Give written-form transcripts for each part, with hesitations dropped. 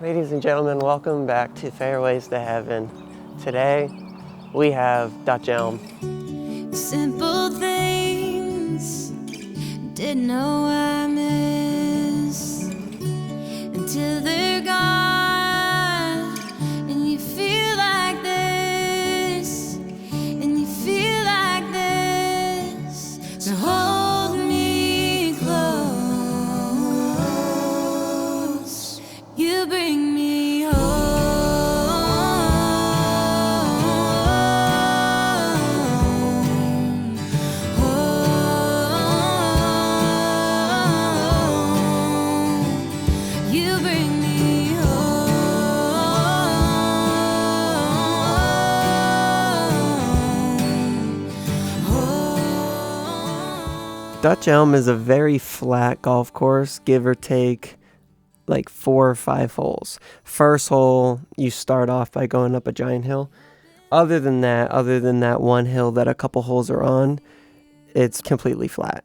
Ladies and gentlemen, welcome back to Fairways to Heaven. Today we have Dutch Elm. Simple things didn't know I miss until they're gone, and you feel like this, and you feel like this. So hold me close. You bring me home. You bring me home. Dutch Elm is a very flat golf course, give or take like 4 or 5 holes. First hole, you start off by going up a giant hill. Other than that one hill that a couple holes are on, it's completely flat.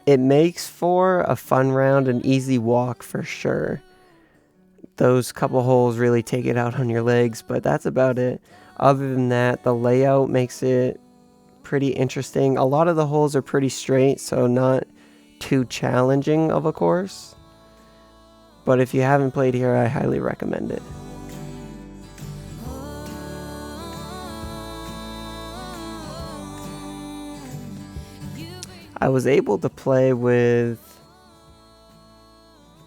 It makes for a fun round, an easy walk for sure. Those couple holes really take it out on your legs, but that's about it. Other than that, the layout makes it pretty interesting. A lot of the holes are pretty straight, so not too challenging of a course. But if you haven't played here, I highly recommend it. I was able to play with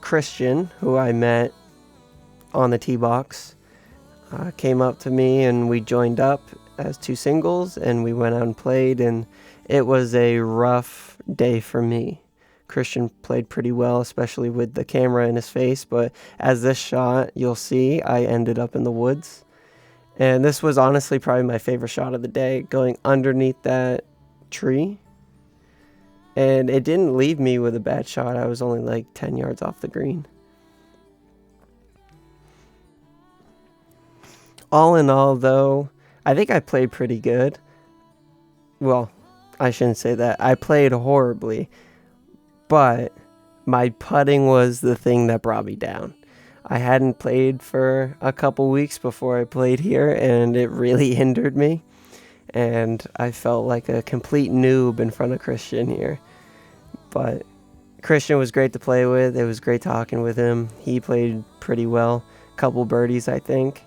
Christian, who I met on the tee box. Came up to me and we joined up as 2 singles and we went out and played, and it was a rough day for me. Christian played pretty well, especially with the camera in his face, but as this shot, you'll see, I ended up in the woods. And this was honestly probably my favorite shot of the day, going underneath that tree. And it didn't leave me with a bad shot. I was only like 10 yards off the green. All in all, though, I think I played pretty good. Well, I shouldn't say that. I played horribly. But my putting was the thing that brought me down. I hadn't played for a couple weeks before I played here, and it really hindered me. And I felt like a complete noob in front of Christian here. But Christian was great to play with. It was great talking with him. He played pretty well. A couple birdies, I think.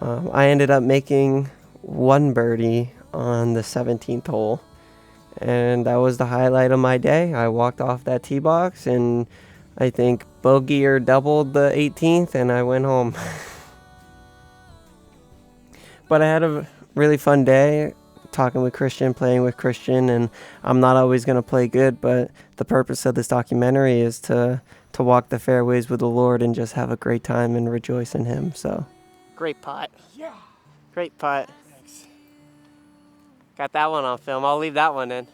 I ended up making 1 birdie on the 17th hole. And that was the highlight of my day. I walked off that tee box and I think bogey or doubled the 18th and I went home. But I had a really fun day talking with Christian, playing with Christian, and I'm not always going to play good, but the purpose of this documentary is to walk the fairways with the Lord and just have a great time and rejoice in Him. So, great putt. Yeah. Great putt. Thanks. Got that one on film. I'll leave that one in.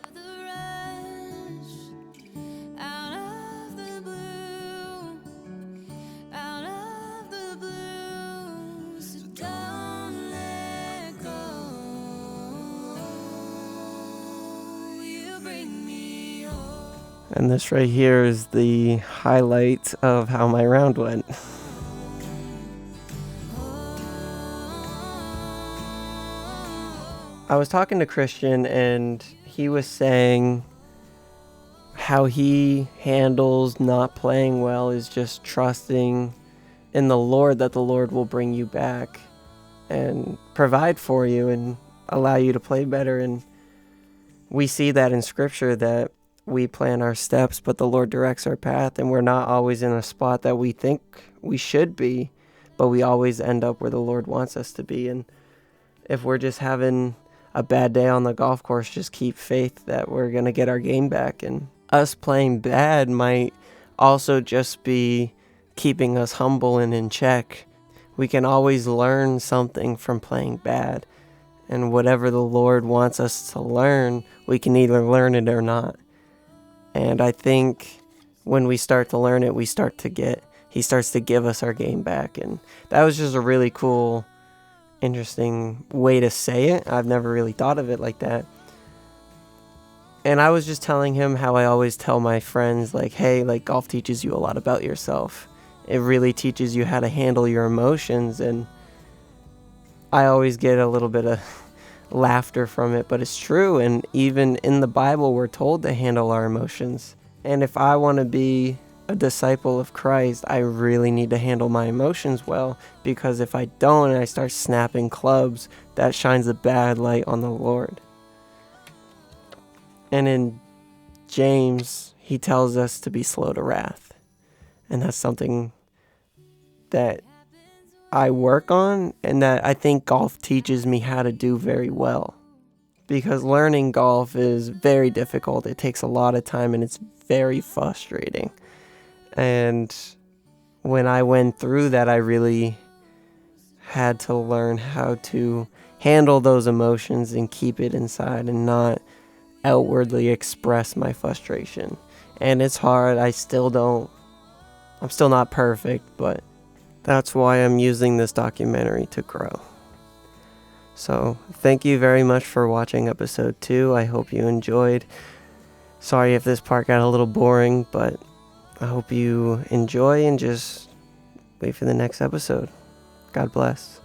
And this right here is the highlight of how my round went. I was talking to Christian and he was saying how he handles not playing well is just trusting in the Lord, that the Lord will bring you back and provide for you and allow you to play better. And we see that in Scripture, that we plan our steps, but the Lord directs our path, and we're not always in a spot that we think we should be, but we always end up where the Lord wants us to be. And if we're just having a bad day on the golf course, just keep faith that we're going to get our game back. And us playing bad might also just be keeping us humble and in check. We can always learn something from playing bad. And whatever the Lord wants us to learn, we can either learn it or not. And I think when we start to learn it, He starts to give us our game back. And that was just a really cool, interesting way to say it. I've never really thought of it like that. And I was just telling him how I always tell my friends, like, hey, like, golf teaches you a lot about yourself. it really teaches you how to handle your emotions. And I always get a little bit of laughter from it, but it's true. And even in the Bible, we're told to handle our emotions. And if I want to be a disciple of Christ, I really need to handle my emotions well, because if I don't and I start snapping clubs, that shines a bad light on the Lord. And in James, he tells us to be slow to wrath. And that's something that I work on, and that I think golf teaches me how to do very well. Because learning golf is very difficult. It takes a lot of time and it's very frustrating. And when I went through that, I really had to learn how to handle those emotions and keep it inside and not outwardly express my frustration. And it's hard. I'm still not perfect, but that's why I'm using this documentary to grow. So thank you very much for watching episode 2. I hope you enjoyed. Sorry if this part got a little boring, but I hope you enjoy, and just wait for the next episode. God bless.